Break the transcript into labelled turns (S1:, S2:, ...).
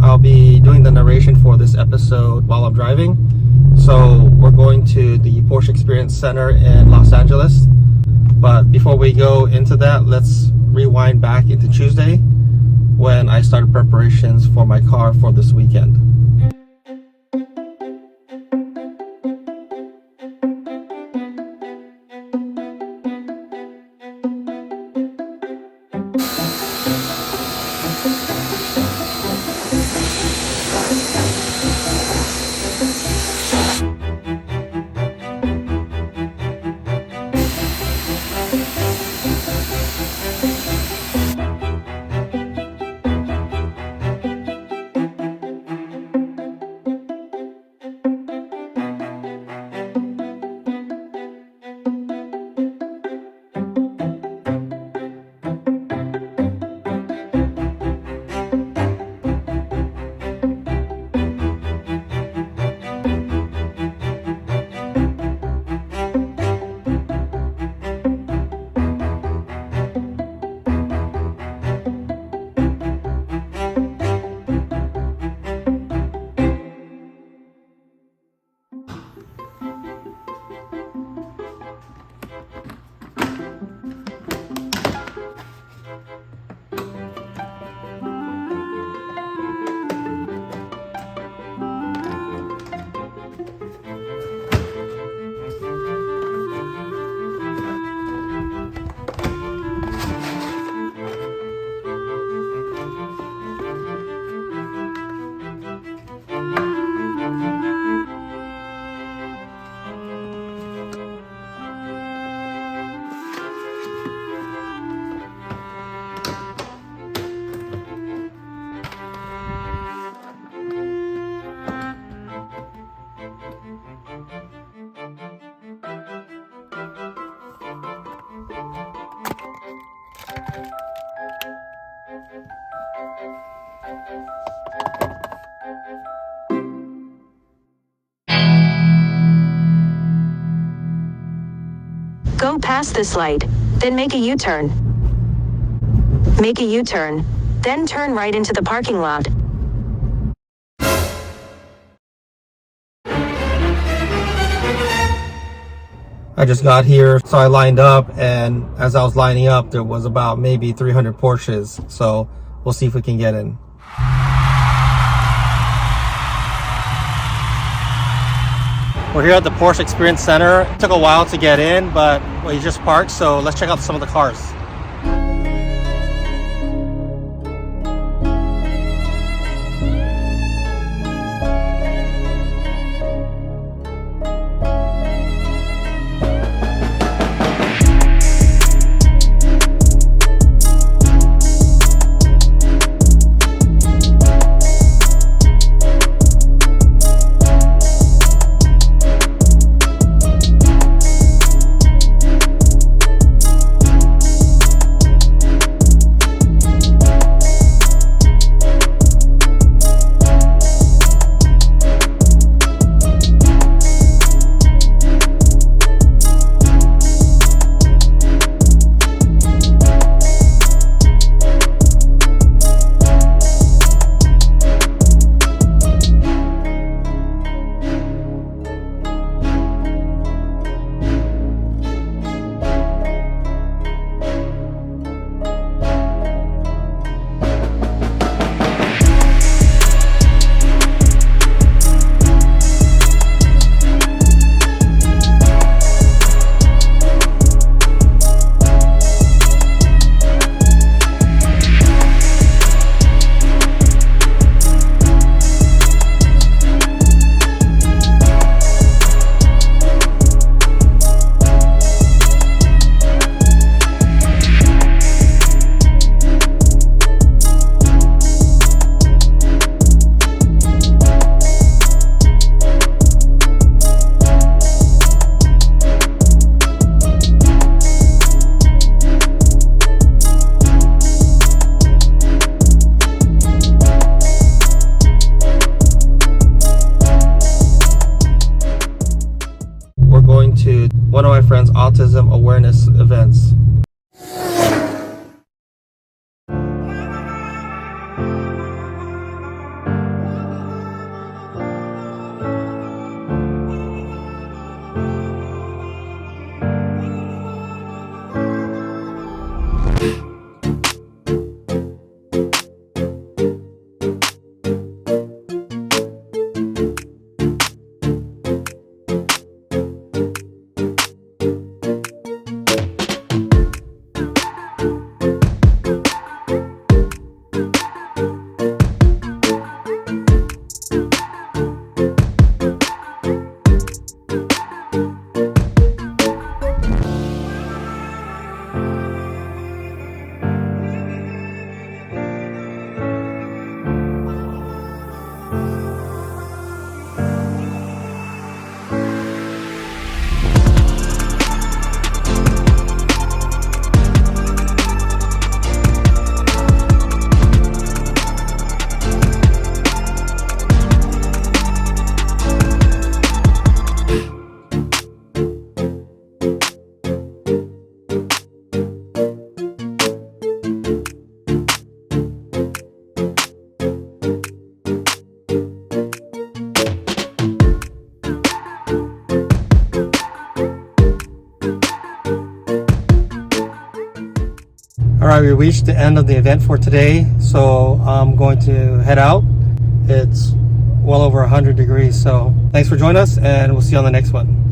S1: I'll be doing the narration for this episode while I'm driving. So we're going to the Porsche Experience Center in Los Angeles. But before we go into that, let's rewind back into Tuesday when I started preparations for my car for this weekend.
S2: Go past this light, then make a U-turn. Make a U-turn, then turn right into the parking lot.
S1: I just got here, so I lined up, and as I was lining up, there was about maybe 300 Porsches. So we'll see if we can get in. We're here at the Porsche Experience Center. It took a while to get in, but we just parked, so let's check out some of the cars. one of my friend's Autism Awareness events. we reached the end of the event for today, so I'm going to head out. It's well over 100 degrees, so thanks for joining us, and we'll see you on the next one.